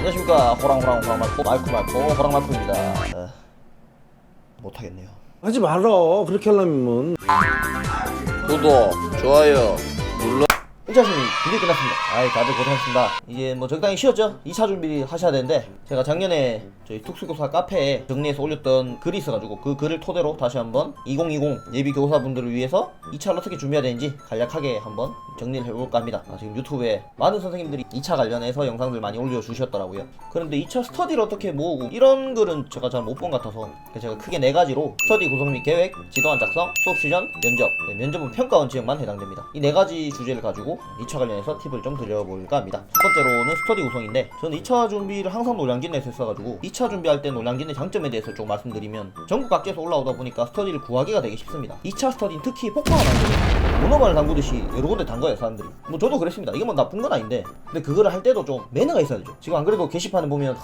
안녕하십니까. 호랑말코 호랑말코입니다. 못하겠네요. 하지 말아. 그렇게 하려면 구독, 좋아요 눌러. 1차 준비 드디어 끝났습니다. 아이, 다들 고생하셨습니다. 이제 뭐 적당히 쉬었죠? 2차 준비 하셔야 되는데, 제가 작년에 저희 특수교사 카페에 정리해서 올렸던 글이 있어가지고 그 글을 토대로 다시 한번 2020 예비 교사분들을 위해서 2차를 어떻게 준비해야 되는지 간략하게 한번 정리를 해볼까 합니다. 지금 유튜브에 많은 선생님들이 2차 관련해서 영상들 많이 올려주셨더라고요. 그런데 2차 스터디를 어떻게 모으고, 이런 글은 제가 잘 못 본 것 같아서 제가 크게 4가지로 스터디 구성 및 계획, 지도안 작성, 수업 시전, 면접. 면접은 평가원 지역만 해당됩니다. 이 4가지 주제를 가지고 2차 관련해서 팁을 좀 드려볼까 합니다. 첫 번째로는 스터디 구성인데, 저는 2차 준비를 항상 노량진에서 했어가지고 2차 준비할 때 노량진의 장점에 대해서 좀 말씀드리면, 전국 각지에서 올라오다 보니까 스터디를 구하기가 되게 쉽습니다. 2차 스터디는 특히 폭파가 당겨요. 문어발을 담그듯이 여러 군데 담가요, 사람들이. 뭐 저도 그랬습니다. 이게 뭐 나쁜 건 아닌데, 근데 그거를 할 때도 좀 매너가 있어야 되죠. 지금 안 그래도 게시판에 보면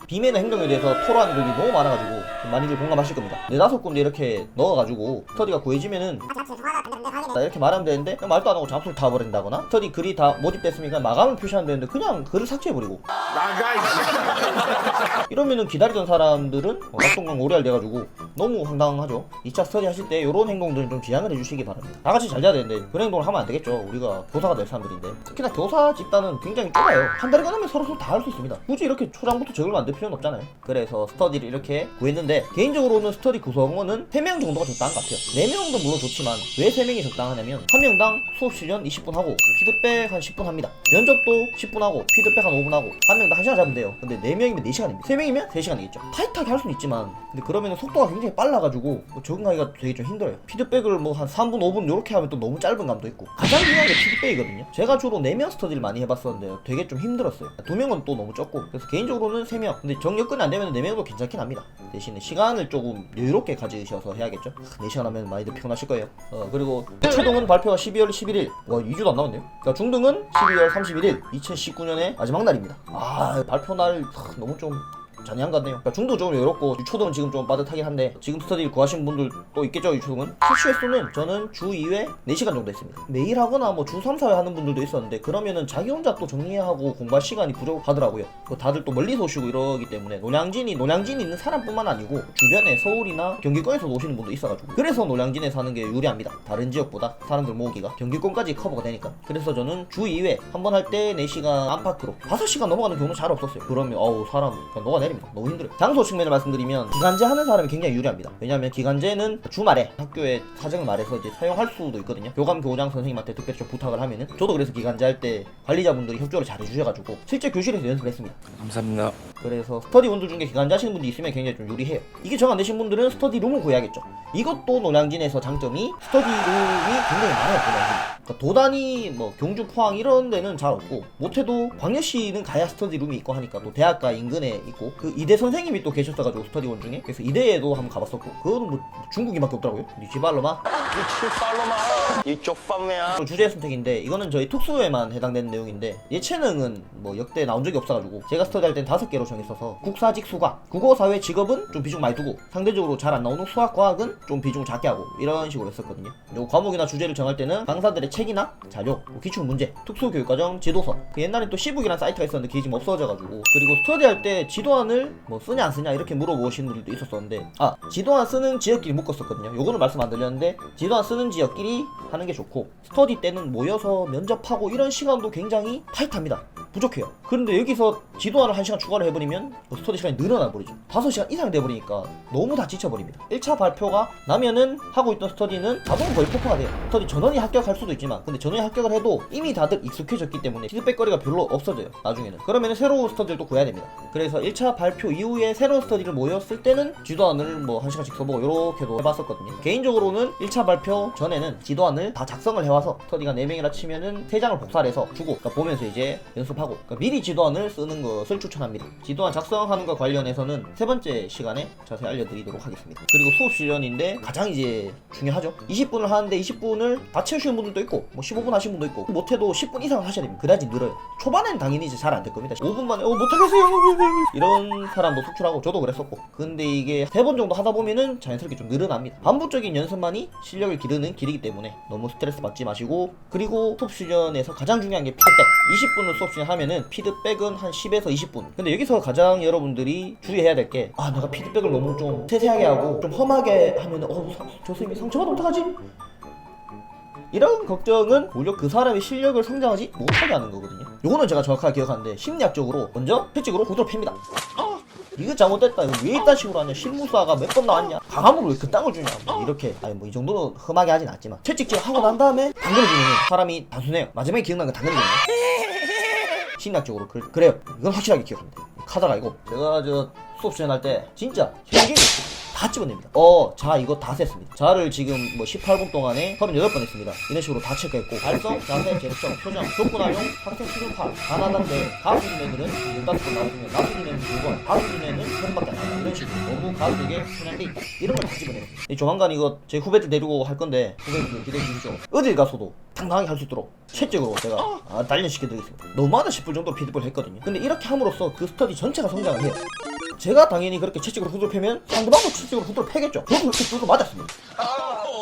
비매너 행동에 대해서 토로하는 글이 너무 많아가지고 많이들 공감하실 겁니다. 4-5군데 이렇게 넣어가지고 스터디가 구해지면은 나 이렇게 말하면 되는데, 그냥 말도 안 하고 잠수를 타버린다거나, 스터디 글이 다 모집됐으니까 마감을 표시하면 되는데 그냥 글을 삭제해버리고 이러면은 기다리던 사람들은 낙동강 오래알 돼가지고 너무 황당하죠. 2차 스터디 하실 때 이런 행동들은 좀 지양을 해주시기 바랍니다. 다같이 잘 돼야 되는데 그런 행동을 하면 안 되겠죠. 우리가 교사가 될 사람들인데. 특히나 교사 집단은 굉장히 좁아요. 한 달에 가면 서로 다 할 수 있습니다. 굳이 이렇게 초장부터 적을 만들 필요는 없잖아요. 그래서 스터디를 이렇게 구했는데, 개인적으로는 스터디 구성원은 3명 정도가 적당한 것 같아요. 4명도 물론 좋지만 왜 3명이 적당하냐면, 한 명당 수업 시전 20분 하고 피드백 한 10분 합니다. 면접도 10분 하고 피드백 한 5분 하고, 한 명당 1시간 잡으면 돼요. 근데 4명이면 4시간입니다 3명이면 3시간이겠죠. 타이트하게 할 수는 있지만, 근데 그러면 속도가 굉장히 빨라가지고 적응하기가 되게 좀 힘들어요. 피드백을 뭐 한 3분 5분 요렇게 하면 또 너무 짧은 감도 있고, 가장 중요한 게 피드백이거든요. 제가 주로 4명 스터디를 많이 해봤었는데 되게 좀 힘들었어요. 2명은 또 너무 적고, 그래서 개인적으로는 3명. 근데 정여건이 안 되면 4명도 괜찮긴 합니다. 대신에 시간을 조금 여유롭게 가지셔서 해야겠죠. 4시간 하면 많이들 피곤하실 거예요. 그리고 초등은 발표가 12월 11일. 와, 2주도 안 남았네요. 그러니까 중등은 12월 31일 2019년의 마지막 날입니다. 발표 날 너무 좀 잔인한 것 같네요. 그러니까 중도 좀 여롭고, 유초등은 지금 좀 빠듯하긴 한데, 지금 스터디 구하신 분들 또 있겠죠. 유초등은 실시 횟수는 저는 주 2회 4시간 정도 했습니다. 매일 하거나 뭐 주 3, 4회 하는 분들도 있었는데, 그러면은 자기 혼자 또 정리하고 공부할 시간이 부족하더라고요. 다들 또 멀리서 오시고 이러기 때문에, 노량진이 있는 사람뿐만 아니고 주변에 서울이나 경기권에서 오시는 분도 있어가지고, 그래서 노량진에 사는 게 유리합니다. 다른 지역보다 사람들 모으기가 경기권까지 커버가 되니까. 그래서 저는 주 2회 한 번 할 때 4시간 안팎으로 5시간 넘어가는 경우는 잘 없었어요. 그러면 사람 그냥 녹아내립니다. 너무 힘들어요. 장소 측면을 말씀드리면, 기간제 하는 사람이 굉장히 유리합니다. 왜냐하면 기간제는 주말에 학교에 사정을 말해서 이제 사용할 수도 있거든요. 교감 교장 선생님한테 특별히 좀 부탁을 하면은. 저도 그래서 기간제 할 때 관리자분들이 협조를 잘 해주셔가지고 실제 교실에서 연습을 했습니다. 감사합니다. 그래서 스터디 분들 중에 기간제 하시는 분들이 있으면 굉장히 좀 유리해요. 이게 정 안 되신 분들은 스터디 룸을 구해야겠죠. 이것도 노량진에서 장점이, 스터디 룸이 굉장히 많아요. 노량진. 그러니까 도단이 뭐 경주 포항 이런 데는 잘 없고, 못해도 광역시는 가야 스터디 룸이 있고 하니까, 또 대학가 인근에 있고, 그 이대 선생님이 또 계셨어가지고 스터디원 중에, 그래서 이대에도 한번 가봤었고, 그거는 뭐 중국인밖에 없더라고요. 니 지발로마 이쪽 판매야. 주제 선택인데, 이거는 저희 특수에만 해당되는 내용인데, 예체능은 뭐 역대 나온 적이 없어가지고 제가 스터디 할 땐 5개로 정했어서, 국사직 수학, 국어 사회 직업은 좀 비중 많이 두고, 상대적으로 잘 안 나오는 수학 과학은 좀 비중을 작게 하고, 이런 식으로 했었거든요. 요 과목이나 주제를 정할 때는 강사들의 책이나 자료, 기출 문제, 특수교육과정 지도서, 옛날에 또 시북이란 사이트가 있었는데 그게 지금 없어져가지고, 그리고 스터디 할 때 지도안을 뭐 쓰냐 안 쓰냐 이렇게 물어보시는 분들도 있었었는데, 지도안 쓰는 지역끼리 묶었었거든요. 요거는 말씀 안 드렸는데, 지도안 쓰는 지역끼리 하는 게 좋고, 스터디 때는 모여서 면접하고 이런 시간도 굉장히 타이트합니다. 부족해요. 그런데 여기서 지도안을 1시간 추가를 해버리면 스터디 시간이 늘어나 버리죠. 5시간 이상 돼버리니까 너무 다 지쳐버립니다. 1차 발표가 나면은 하고 있던 스터디는 자동으로 거의 폭파가 돼요. 스터디 전원이 합격할 수도 있지만, 근데 전원이 합격을 해도 이미 다들 익숙해졌기 때문에 피드백거리가 별로 없어져요, 나중에는. 그러면은 새로운 스터디를 또 구해야 됩니다. 그래서 1차 발표 이후에 새로운 스터디를 모였을 때는 지도안을 뭐 1시간씩 써보고 이렇게도 해봤었거든요. 개인적으로는 1차 발표 전에는 지도안을 다 작성을 해와서, 스터디가 4명이라 치면은 3장을 복사를 해서 주고, 그러니까 보면서 이제 연습하고, 그러니까 미리 지도안을 쓰는 것을 추천합니다. 지도안 작성하는 것 관련해서는 3번째 시간에 자세히 알려드리도록 하겠습니다. 그리고 수업 시전인데 가장 이제 중요하죠. 20분을 하는데 20분을 다 채우시는 분들도 있고 있고 뭐 15분 하신 분도 있고 못해도 10분 이상 하셔야 됩니다. 그래야지 늘어요. 초반엔 당연히 이제 잘 안 될 겁니다. 5분 만에 못하겠어요 이런 사람도 속출하고 저도 그랬었고. 근데 이게 3번 정도 하다 보면은 자연스럽게 좀 늘어납니다. 반복적인 연습만이 실력을 기르는 길이기 때문에 너무 스트레스 받지 마시고, 그리고 수업 시간에서 가장 중요한 게 피드백. 20분을 수업 시간 하면은 피드백은 한 10에서 20분. 근데 여기서 가장 여러분들이 주의해야 될 게, 아 내가 피드백을 너무 좀 세세하게 하고 좀 험하게 하면은 저 선생님이 상처받으면 어떡하지? 이런 걱정은 오히려 그 사람의 실력을 성장하지 못하게 하는 거거든요. 요거는 제가 정확하게 기억하는데, 심리학적으로 먼저 채찍으로 구두를 팹니다. 이거 잘못됐다, 이거 왜 이딴 식으로 하냐, 실무사가 몇 번 나왔냐, 강함으로 왜 그 땅을 주냐, 뭐 이렇게. 아니 뭐 이 정도는 험하게 하진 않지만 채찍질 하고 난 다음에 당근을 주면 사람이 단순해요. 마지막에 기억나는 건 당근이거든요. 심리학적으로 그래요. 이건 확실하게 기억합니다. 카드가 이거 제가 저 수업 시간할 때 진짜 현실이 다 집어냅니다. 자 이거 다 셌습니다. 자를 지금 뭐 18분 동안에 38번 했습니다. 이런 식으로 다 체크했고, 발성, 자세, 제스처, 표정, 조건 활용, 학생 수준 파악 다 나갔는데, 가수준 애들은 15번 나왔으면 나수준 애는 2번, 가수준 애는 3번밖에 안 나간다. 이런 식으로 너무 가수에게 편향돼 있다, 이런 걸 다 집어내요. 조만간 이거 제 후배들 데리고 할 건데 후배들 기대해 주십시오. 어딜 가서도 당당하게 할 수 있도록 채찍으로 제가 단련시켜드리겠습니다. 너무하다 싶을 정도로 피드백을 했거든요. 근데 이렇게 함으로써 그 스터디 전체가 성장을 해요. 제가 당연히 그렇게 채찍으로 후드를 패면 상대방도 채찍으로 후드를 패겠죠. 저도 그렇게 두드 맞았습니다.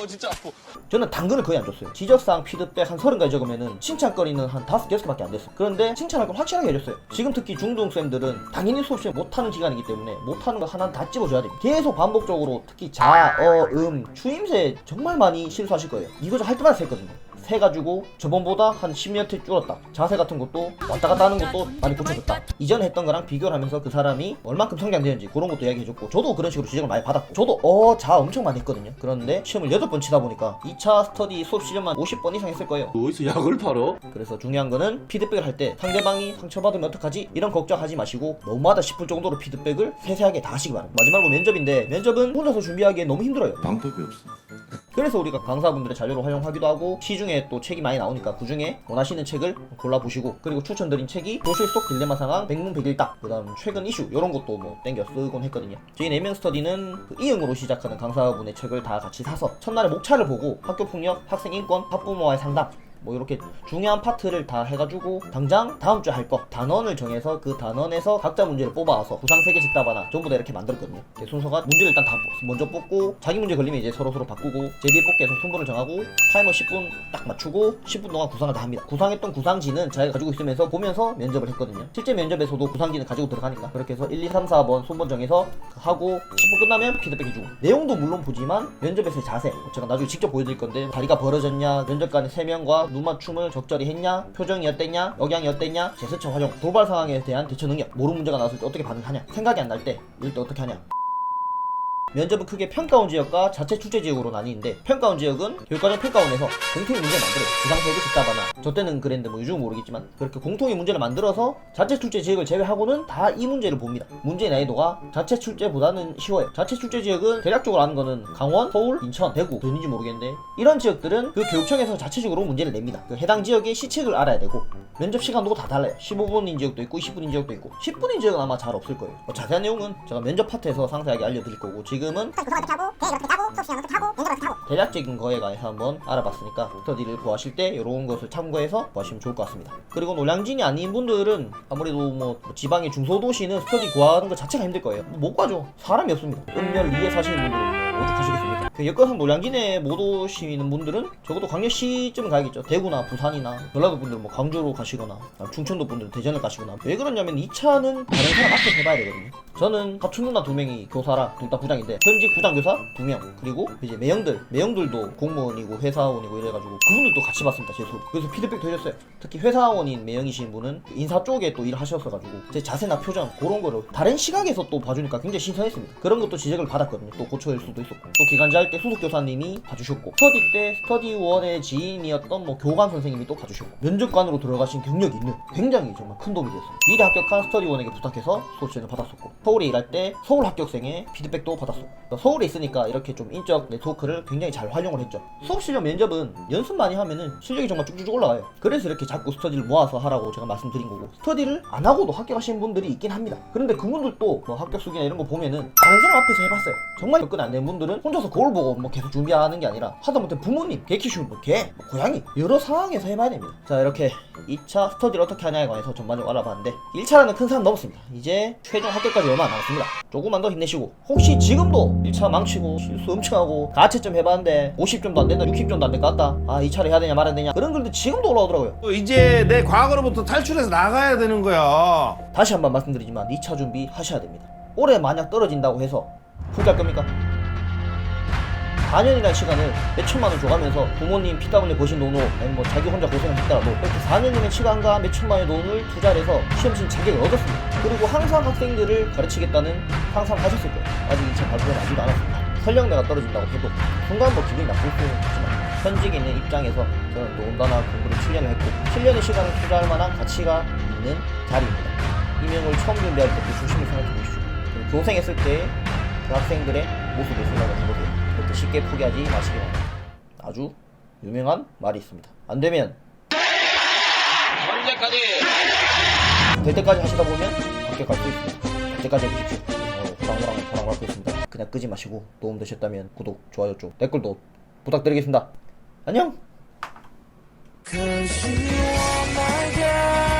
진짜 아프. 저는 당근을 거의 안 줬어요. 지적사항 피드백 한 30가지 적으면은 칭찬거리는 한 5, 6개밖에 안 됐어요. 그런데 칭찬할 건 확실하게 해줬어요. 지금 특히 중등생들은 당연히 수업시에 못하는 기간이기 때문에 못하는 거 하나는 다 찝어줘야 됩니다. 계속 반복적으로 특히 자, 추임새 정말 많이 실수하실 거예요. 이거 좀 할 때마다 했거든요. 해가지고 저번보다 한 10년째 줄었다. 자세 같은 것도 왔다 갔다 하는 것도 많이 고쳐졌다. 이전에 했던 거랑 비교를 하면서 그 사람이 얼만큼 성장되는지 그런 것도 이야기해줬고, 저도 그런 식으로 지적을 많이 받았고, 저도 자 엄청 많이 했거든요. 그런데 시험을 8번 치다 보니까 2차 스터디 수업 시간만 50번 이상 했을 거예요. 어디서 약을 팔어? 그래서 중요한 거는 피드백을 할 때 상대방이 상처받으면 어떡하지? 이런 걱정하지 마시고 너무하다 싶을 정도로 피드백을 세세하게 다 하시기 바랍니다. 마지막으로 면접인데, 면접은 혼자서 준비하기에 너무 힘들어요. 방법이 없어. 그래서 우리가 강사분들의 자료를 활용하기도 하고, 시중에 또 책이 많이 나오니까 그 중에 원하시는 책을 골라보시고, 그리고 추천드린 책이 교실 속 딜레마 상황 백문백일답, 그 다음 최근 이슈 이런 것도 뭐 땡겨 쓰곤 했거든요. 저희 4명 스터디는 그 이응으로 시작하는 강사분의 책을 다 같이 사서 첫날에 목차를 보고 학교폭력, 학생인권, 학부모와의 상담 뭐 이렇게 중요한 파트를 다 해가지고 당장 다음 주에 할 거 단원을 정해서 그 단원에서 각자 문제를 뽑아와서 구상 3개 집답하나 전부 다 이렇게 만들었거든요. 순서가 문제를 일단 다 먼저 뽑고, 자기 문제 걸리면 이제 서로 바꾸고, 제비에 뽑기 해서 순번을 정하고, 타이머 10분 딱 맞추고 10분 동안 구상을 다 합니다. 구상했던 구상지는 자기가 가지고 있으면서 보면서 면접을 했거든요. 실제 면접에서도 구상지는 가지고 들어가니까 그렇게 해서 1, 2, 3, 4번 순번 정해서 하고 10분 끝나면 피드백 해주고, 내용도 물론 보지만 면접에서의 자세 제가 나중에 직접 보여드릴 건데, 다리가 벌어졌냐, 면접관의 3명과 눈 맞춤을 적절히 했냐, 표정이 어땠냐, 억양이 어땠냐, 제스처 활용, 돌발 상황에 대한 대처 능력, 모르는 문제가 나왔을 때 어떻게 반응하냐, 생각이 안 날 때 이럴 때 어떻게 하냐. 면접은 크게 평가원 지역과 자체 출제 지역으로 나뉘는데, 평가원 지역은 교육과정 평가원에서 공통의 문제를 만들어요. 구상세계 집답하나, 저 때는 그랬는데 뭐 요즘은 모르겠지만 그렇게 공통의 문제를 만들어서 자체 출제 지역을 제외하고는 다 이 문제를 봅니다. 문제의 난이도가 자체 출제보다는 쉬워요. 자체 출제 지역은 대략적으로 아는 거는 강원, 서울, 인천, 대구 되는지 모르겠는데, 이런 지역들은 그 교육청에서 자체적으로 문제를 냅니다. 그 해당 지역의 시책을 알아야 되고, 면접 시간도 다 달라요. 15분인 지역도 있고 20분인 지역도 있고, 10분인 지역은 아마 잘 없을 거예요. 자세한 내용은 제가 면접 파트에서 상세하게 알려드릴 거고, 지금은 대략적인 거에 관해서 한번 알아봤으니까 스터디를 구하실 때 이런 것을 참고해서 구하시면 좋을 것 같습니다. 그리고 노량진이 아닌 분들은 아무래도 뭐 지방의 중소도시는 스터디 구하는 것 자체가 힘들 거예요. 못 가죠. 사람이 없습니다. 읍면 위에 사시는 분들은 어디 가시겠습니까? 그 여건상 노량진에 못 오시는 분들은 적어도 광역시쯤은 가야겠죠. 대구나 부산이나 전라도 분들은 뭐 광주로 가시거나, 충청도 분들은 대전을 가시거나. 왜 그러냐면 2차는 다른 사람 앞에서 해봐야 되거든요. 저는 사촌 누나 2명이 교사라 둘 다 부장인데, 현직 부장교사 2명, 그리고 이제 매형들도 공무원이고 회사원이고 이래가지고 그분들도 같이 봤습니다. 제 수업. 그래서 피드백도 해줬어요. 특히 회사원인 매형이신 분은 인사 쪽에 또 일을 하셨어가지고 제 자세나 표정 그런 거를 다른 시각에서 또 봐주니까 굉장히 신선했습니다. 그런 것도 지적을 받았거든요. 또 고쳐낼 수도 있었고, 또 기간제 할 때 수석교사님이 봐주셨고, 스터디 때 스터디원의 지인이었던 뭐 교관 선생님이 또 봐주셨고, 면접관으로 들어가신 경력이 있는 굉장히 정말 큰 도움이 됐어요. 미래 합격한 스터디원에게 부탁해서 수업 지원을 받았었고, 서울에 일할 때 서울 합격생의 피드백도 받았어. 서울에 있으니까 이렇게 좀 인적 네트워크를 굉장히 잘 활용을 했죠. 수업 실력 면접은 연습 많이 하면은 실력이 정말 쭉쭉 올라가요. 그래서 이렇게 자꾸 스터디를 모아서 하라고 제가 말씀드린 거고, 스터디를 안 하고도 합격하시는 분들이 있긴 합니다. 그런데 그분들도 뭐 합격 수기나 이런 거 보면은 다른 사람 앞에서 해봤어요. 정말 접근 안 되는 분들은 혼자서 거울 보고 뭐 계속 준비하는 게 아니라 하다못해 부모님, 개 키우는 뭐 개, 뭐 고양이 여러 상황에서 해봐야 됩니다. 자, 이렇게 2차 스터디를 어떻게 하냐에 관해서 전반적으로 알아봤는데 1차라는 큰 산 넘었습니다. 이제 최종 합격까지 얼마 안 남았습니다. 조금만 더 힘내시고, 혹시 지금도 1차 망치고 실수 엄청 하고 가채점 해봤는데 50점도 안 된다, 60점도 안 될 것 같다, 아 2차를 해야 되냐 말아야 되냐, 그런 글들 지금도 올라오더라고요. 이제 내 과거로부터 탈출해서 나가야 되는 거야. 다시 한번 말씀드리지만 2차 준비 하셔야 됩니다. 올해 만약 떨어진다고 해서 포기할 겁니까? 4년이라는 시간을 몇천만 원 줘가면서 부모님 피 땀 흘려 버신 돈으로, 아니면 뭐 자기 혼자 고생을 했더라도 이렇게 4년이면 시간과 몇천만 원의 돈을 투자를 해서 시험친 자격을 얻었습니다. 그리고 항상 학생들을 가르치겠다는 상상을 하셨을 거예요. 아직 2차 발표가 나지도 않았습니다. 설령 내가 떨어진다고 해도 순간 뭐 기분이 나쁠 수는 있지만 현직에 있는 입장에서 저는 더군다나 공부를 7년을 했고 7년의 시간을 투자할 만한 가치가 있는 자리입니다. 임용을 처음 준비할 때도 조심히 생각해 보십시오. 그리고 교생했을 때 그 학생들의 모습을 생각을 해보세요. 그렇게 쉽게 포기하지 마시기 바랍니다. 아주 유명한 말이 있습니다. 안 되면 언제까지? 될 때까지 하시다 보면 합격할 수 있습니다. 될 때까지 해보십시오. 호랑호랑 받고 있습니다. 그냥 끄지 마시고 도움 되셨다면 구독, 좋아요 쪽, 댓글도 부탁드리겠습니다. 안녕. 'Cause you are my girl.